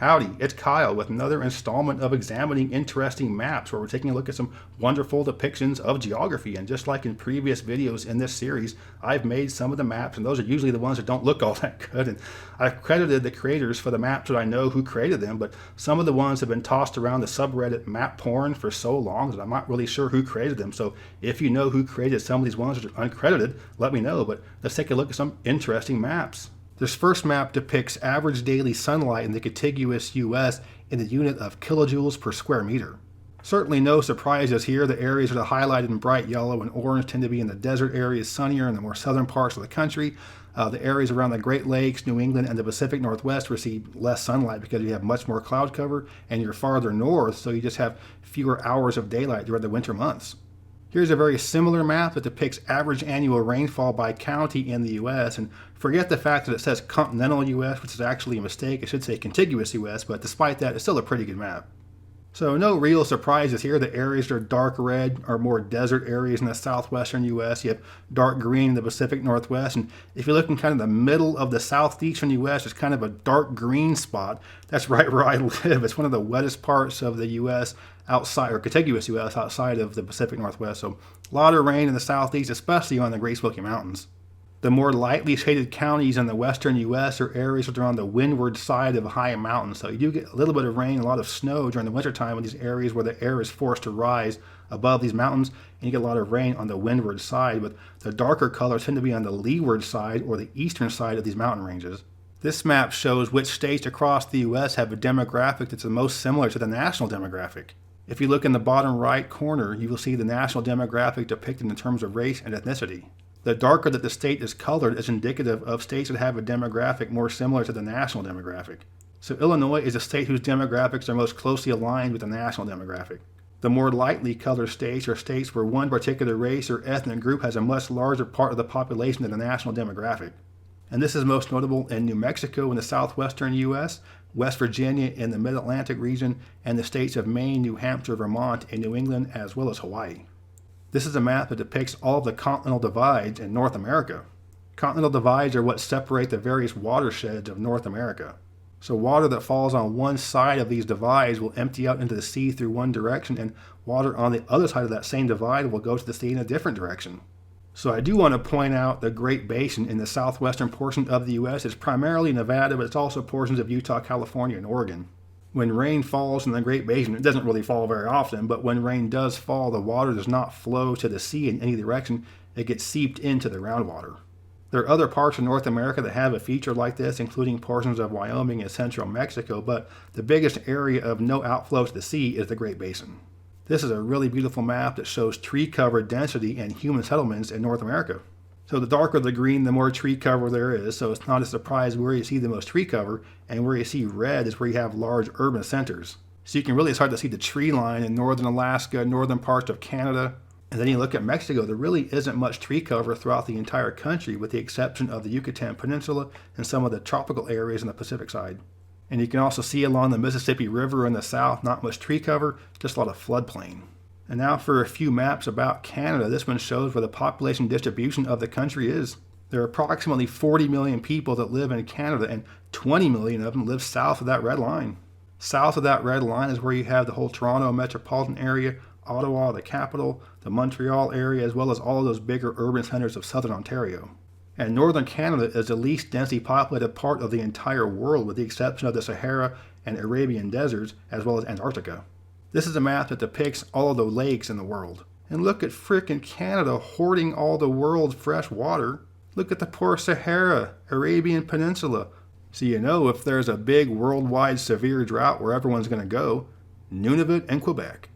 Howdy, it's Kyle with another installment of Examining Interesting Maps, where we're taking a look at some wonderful depictions of geography. And just like in previous videos in this series, I've made some of the maps, and those are usually the ones that don't look all that good. And I've credited the creators for the maps that I know who created them, but some of the ones have been tossed around the subreddit map porn for so long that I'm not really sure who created them. So if you know who created some of these ones that are uncredited, let me know. But let's take a look at some interesting maps. This first map depicts average daily sunlight in the contiguous US in the unit of kilojoules per square meter. Certainly no surprises here. The areas that are highlighted in bright yellow and orange tend to be in the desert areas, sunnier in the more southern parts of the country. The areas around the Great Lakes, New England, and the Pacific Northwest receive less sunlight because you have much more cloud cover, and you're farther north, so you just have fewer hours of daylight during the winter months. Here's a very similar map that depicts average annual rainfall by county in the U.S. And forget the fact that it says continental U.S., which is actually a mistake. It should say contiguous U.S., but despite that, it's still a pretty good map. So no real surprises here. The areas that are dark red are more desert areas in the southwestern U.S. You have dark green in the Pacific Northwest. And if you look in kind of the middle of the southeastern U.S., it's kind of a dark green spot. That's right where I live. It's one of the wettest parts of the U.S. outside, or contiguous U.S. outside of the Pacific Northwest. So a lot of rain in the southeast, especially on the Great Smoky Mountains. The more lightly shaded counties in the western U.S. are areas that are on the windward side of high mountains. So you do get a little bit of rain, a lot of snow during the wintertime in these areas where the air is forced to rise above these mountains, and you get a lot of rain on the windward side, but the darker colors tend to be on the leeward side or the eastern side of these mountain ranges. This map shows which states across the U.S. have a demographic that's the most similar to the national demographic. If you look in the bottom right corner, you will see the national demographic depicted in terms of race and ethnicity. The darker that the state is colored is indicative of states that have a demographic more similar to the national demographic. So Illinois is a state whose demographics are most closely aligned with the national demographic. The more lightly colored states are states where one particular race or ethnic group has a much larger part of the population than the national demographic. And this is most notable in New Mexico in the southwestern U.S., West Virginia in the mid-Atlantic region, and the states of Maine, New Hampshire, Vermont, and New England, as well as Hawaii. This is a map that depicts all of the continental divides in North America. Continental divides are what separate the various watersheds of North America. So water that falls on one side of these divides will empty out into the sea through one direction, and water on the other side of that same divide will go to the sea in a different direction. So I do want to point out the Great Basin in the southwestern portion of the U.S. It's primarily Nevada, but it's also portions of Utah, California, and Oregon. When rain falls in the Great Basin, it doesn't really fall very often, but when rain does fall, the water does not flow to the sea in any direction. It gets seeped into the groundwater. There are other parts of North America that have a feature like this, including portions of Wyoming and central Mexico, but the biggest area of no outflow to the sea is the Great Basin. This is a really beautiful map that shows tree cover density and human settlements in North America. So the darker the green, the more tree cover there is, so it's not a surprise where you see the most tree cover, and where you see red is where you have large urban centers. So you can really start to see the tree line in northern Alaska, northern parts of Canada, and then you look at Mexico, there really isn't much tree cover throughout the entire country with the exception of the Yucatan Peninsula and some of the tropical areas on the Pacific side. And you can also see along the Mississippi River in the south, not much tree cover, just a lot of floodplain. And now for a few maps about Canada. This one shows where the population distribution of the country is. There are approximately 40 million people that live in Canada, and 20 million of them live south of that red line. South of that red line is where you have the whole Toronto metropolitan area, Ottawa, the capital, the Montreal area, as well as all of those bigger urban centers of southern Ontario. And northern Canada is the least densely populated part of the entire world, with the exception of the Sahara and Arabian deserts, as well as Antarctica. This is a map that depicts all of the lakes in the world. And look at frickin' Canada hoarding all the world's fresh water. Look at the poor Sahara, Arabian Peninsula. So you know if there's a big worldwide severe drought where everyone's going to go, Nunavut and Quebec.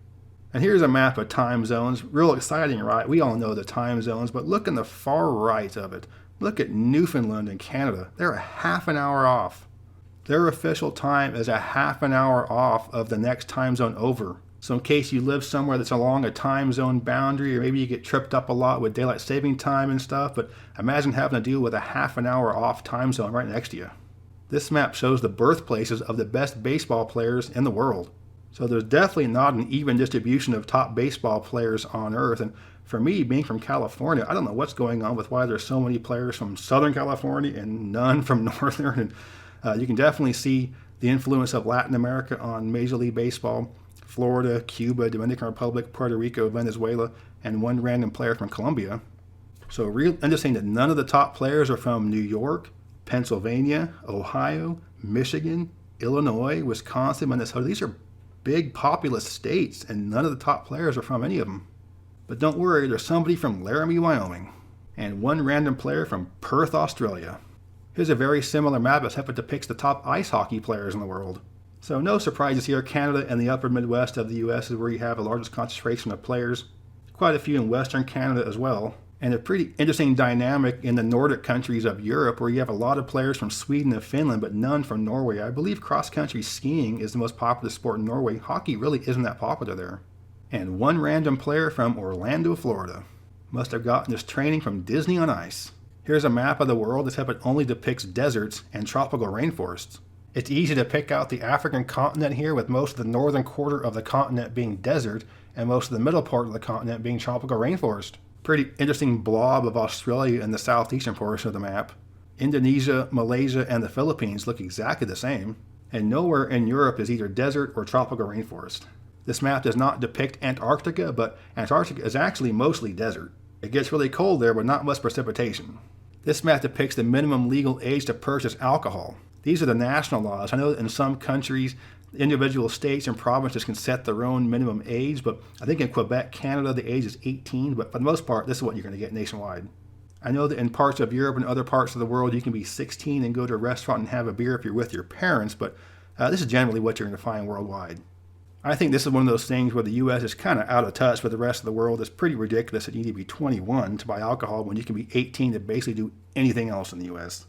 And here's a map of time zones. Real exciting, right? We all know the time zones, but look in the far right of it. Look at Newfoundland and Canada. They're a half an hour off. Their official time is a half an hour off of the next time zone over. So in case you live somewhere that's along a time zone boundary, or maybe you get tripped up a lot with daylight saving time and stuff, but imagine having to deal with a half an hour off time zone right next to you. This map shows the birthplaces of the best baseball players in the world. So there's definitely not an even distribution of top baseball players on Earth. And for me, being from California, I don't know what's going on with why there's so many players from Southern California and none from Northern. And you can definitely see the influence of Latin America on Major League Baseball, Florida, Cuba, Dominican Republic, Puerto Rico, Venezuela, and one random player from Colombia. So real interesting that none of the top players are from New York, Pennsylvania, Ohio, Michigan, Illinois, Wisconsin, Minnesota. These are big populous states, and none of the top players are from any of them. But don't worry, there's somebody from Laramie, Wyoming, and one random player from Perth, Australia. Here's a very similar map that depicts the top ice hockey players in the world. So no surprises here, Canada and the upper Midwest of the US is where you have the largest concentration of players. Quite a few in Western Canada as well. And a pretty interesting dynamic in the Nordic countries of Europe where you have a lot of players from Sweden and Finland, but none from Norway. I believe cross-country skiing is the most popular sport in Norway. Hockey really isn't that popular there. And one random player from Orlando, Florida. Must have gotten his training from Disney on Ice. Here's a map of the world that only depicts deserts and tropical rainforests. It's easy to pick out the African continent here, with most of the northern quarter of the continent being desert and most of the middle part of the continent being tropical rainforest. Pretty interesting blob of Australia in the southeastern portion of the map. Indonesia, Malaysia, and the Philippines look exactly the same, and nowhere in Europe is either desert or tropical rainforest. This map does not depict Antarctica, but Antarctica is actually mostly desert. It gets really cold there, but not much precipitation. This map depicts the minimum legal age to purchase alcohol. These are the national laws. I know that in some countries, individual states and provinces can set their own minimum age, but I think in Quebec, Canada, the age is 18, but for the most part, this is what you're going to get nationwide. I know that in parts of Europe and other parts of the world, you can be 16 and go to a restaurant and have a beer if you're with your parents, but this is generally what you're going to find worldwide. I think this is one of those things where the U.S. is kind of out of touch with the rest of the world. It's pretty ridiculous that you need to be 21 to buy alcohol when you can be 18 to basically do anything else in the U.S.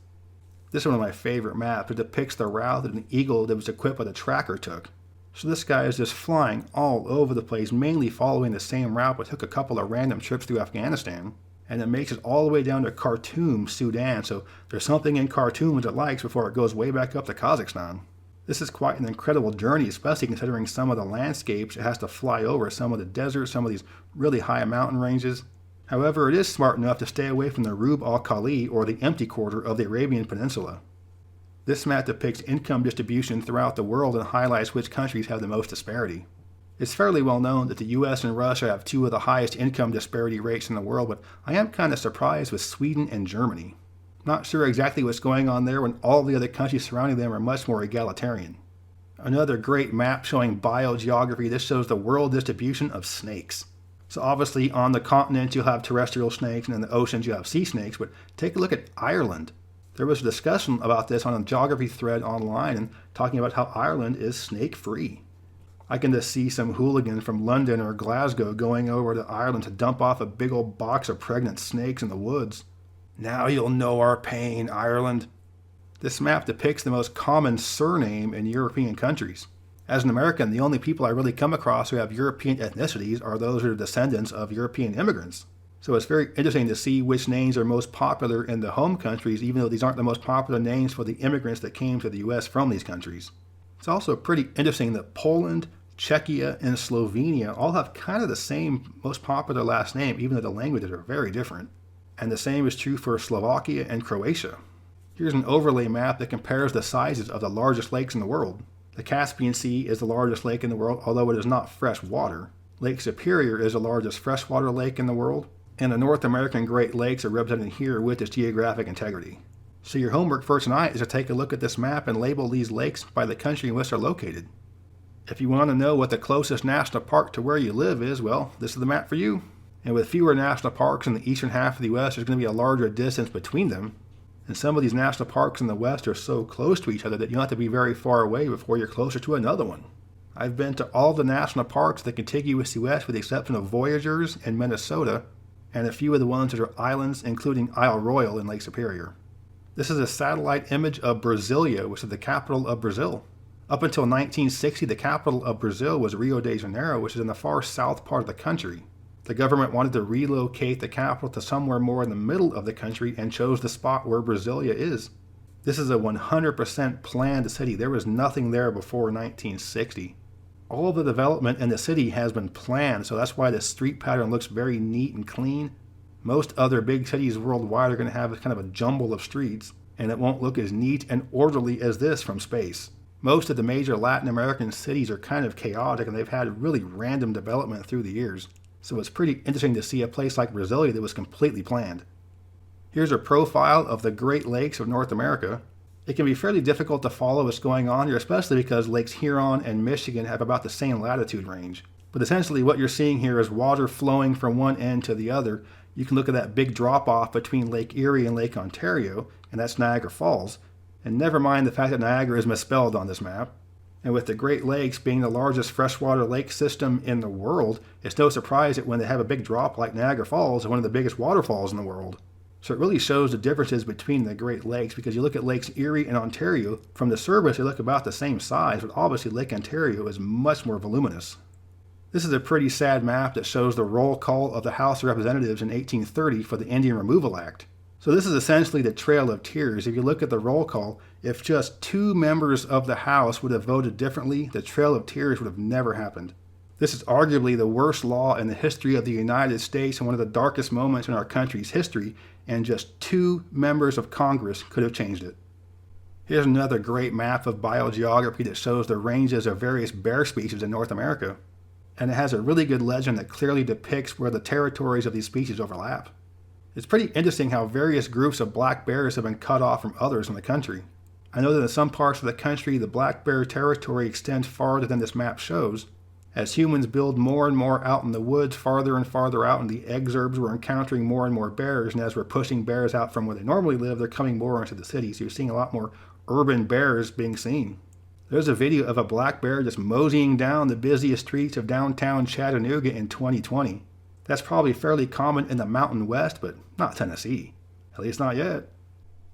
This is one of my favorite maps. It depicts the route that an eagle that was equipped with a tracker took. So this guy is just flying all over the place, mainly following the same route, but took a couple of random trips through Afghanistan. And it makes it all the way down to Khartoum, Sudan. So there's something in Khartoum that it likes before it goes way back up to Kazakhstan. This is quite an incredible journey, especially considering some of the landscapes it has to fly over, some of the deserts, some of these really high mountain ranges. However, it is smart enough to stay away from the Rub al-Khali, or the empty quarter of the Arabian Peninsula. This map depicts income distribution throughout the world and highlights which countries have the most disparity. It's fairly well known that the US and Russia have two of the highest income disparity rates in the world, but I am kind of surprised with Sweden and Germany. Not sure exactly what's going on there when all the other countries surrounding them are much more egalitarian. Another great map showing biogeography. This shows the world distribution of snakes. So obviously on the continent you'll have terrestrial snakes, and in the oceans you have sea snakes, but take a look at Ireland. There was a discussion about this on a geography thread online and talking about how Ireland is snake-free. I can just see some hooligan from London or Glasgow going over to Ireland to dump off a big old box of pregnant snakes in the woods. Now you'll know our pain, Ireland. This map depicts the most common surname in European countries. As an American, the only people I really come across who have European ethnicities are those who are descendants of European immigrants. So it's very interesting to see which names are most popular in the home countries, even though these aren't the most popular names for the immigrants that came to the US from these countries. It's also pretty interesting that Poland, Czechia, and Slovenia all have kind of the same most popular last name, even though the languages are very different. And the same is true for Slovakia and Croatia. Here's an overlay map that compares the sizes of the largest lakes in the world. The Caspian Sea is the largest lake in the world, although it is not fresh water. Lake Superior is the largest freshwater lake in the world, and the North American Great Lakes are represented here with its geographic integrity. So your homework for tonight is to take a look at this map and label these lakes by the country in which they're located. If you want to know what the closest national park to where you live is, well, this is the map for you. And with fewer national parks in the eastern half of the U.S., there's going to be a larger distance between them. And some of these national parks in the West are so close to each other that you don't have to be very far away before you're closer to another one. I've been to all the national parks in the contiguous U.S. with the exception of Voyageurs in Minnesota, and a few of the ones that are islands, including Isle Royale in Lake Superior. This is a satellite image of Brasilia, which is the capital of Brazil. Up until 1960, the capital of Brazil was Rio de Janeiro, which is in the far south part of the country. The government wanted to relocate the capital to somewhere more in the middle of the country and chose the spot where Brasilia is. This is a 100% planned city. There was nothing there before 1960. All the development in the city has been planned, so that's why the street pattern looks very neat and clean. Most other big cities worldwide are going to have kind of a jumble of streets, and it won't look as neat and orderly as this from space. Most of the major Latin American cities are kind of chaotic and they've had really random development through the years. So it's pretty interesting to see a place like Brasilia that was completely planned. Here's a profile of the Great Lakes of North America. It can be fairly difficult to follow what's going on here, especially because Lakes Huron and Michigan have about the same latitude range. But essentially what you're seeing here is water flowing from one end to the other. You can look at that big drop off between Lake Erie and Lake Ontario, and that's Niagara Falls. And never mind the fact that Niagara is misspelled on this map. And with the Great Lakes being the largest freshwater lake system in the world, it's no surprise that when they have a big drop like Niagara Falls, it's one of the biggest waterfalls in the world. So it really shows the differences between the Great Lakes, because you look at Lakes Erie and Ontario, from the surface they look about the same size, but obviously Lake Ontario is much more voluminous. This is a pretty sad map that shows the roll call of the House of Representatives in 1830 for the Indian Removal Act. So this is essentially the Trail of Tears. If you look at the roll call, if just 2 members of the House would have voted differently, the Trail of Tears would have never happened. This is arguably the worst law in the history of the United States and one of the darkest moments in our country's history, and just 2 members of Congress could have changed it. Here's another great map of biogeography that shows the ranges of various bear species in North America. And it has a really good legend that clearly depicts where the territories of these species overlap. It's pretty interesting how various groups of black bears have been cut off from others in the country. I know that in some parts of the country, the black bear territory extends farther than this map shows. As humans build more and more out in the woods, farther and farther out in the exurbs, we're encountering more and more bears, and as we're pushing bears out from where they normally live, they're coming more into the city, so you're seeing a lot more urban bears being seen. There's a video of a black bear just moseying down the busiest streets of downtown Chattanooga in 2020. That's probably fairly common in the Mountain West, but not Tennessee. At least not yet.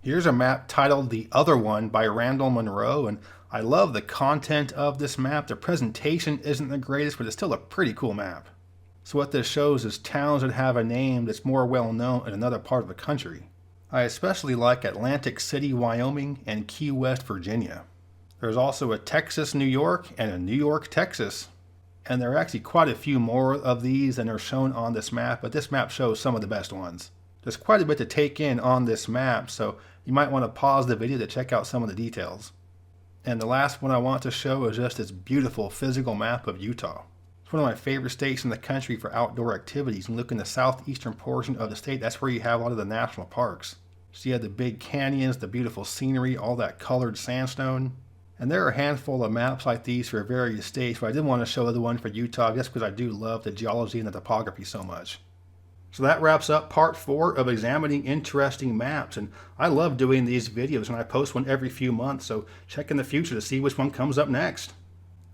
Here's a map titled The Other One by Randall Munroe, and I love the content of this map. The presentation isn't the greatest, but it's still a pretty cool map. So what this shows is towns that have a name that's more well known in another part of the country. I especially like Atlantic City, Wyoming, and Key West, Virginia. There's also a Texas, New York, and a New York, Texas. And there are actually quite a few more of these than are shown on this map, but this map shows some of the best ones. There's quite a bit to take in on this map, so you might want to pause the video to check out some of the details. And the last one I want to show is just this beautiful physical map of Utah. It's one of my favorite states in the country for outdoor activities. And look in the southeastern portion of the state, that's where you have a lot of the national parks. So you have the big canyons, the beautiful scenery, all that colored sandstone. And there are a handful of maps like these for various states, but I did want to show the one for Utah just because I do love the geology and the topography so much. So that wraps up part 4 of examining interesting maps, and I love doing these videos, and I post one every few months, so check in the future to see which one comes up next.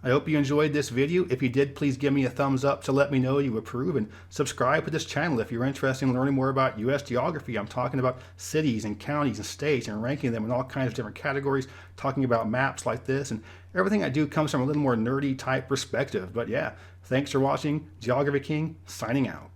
I hope you enjoyed this video. If you did, please give me a thumbs up to let me know you approve, and subscribe to this channel if you're interested in learning more about U.S. geography. I'm talking about cities and counties and states and ranking them in all kinds of different categories, talking about maps like this, and everything I do comes from a little more nerdy type perspective. But yeah, thanks for watching. Geography King, signing out.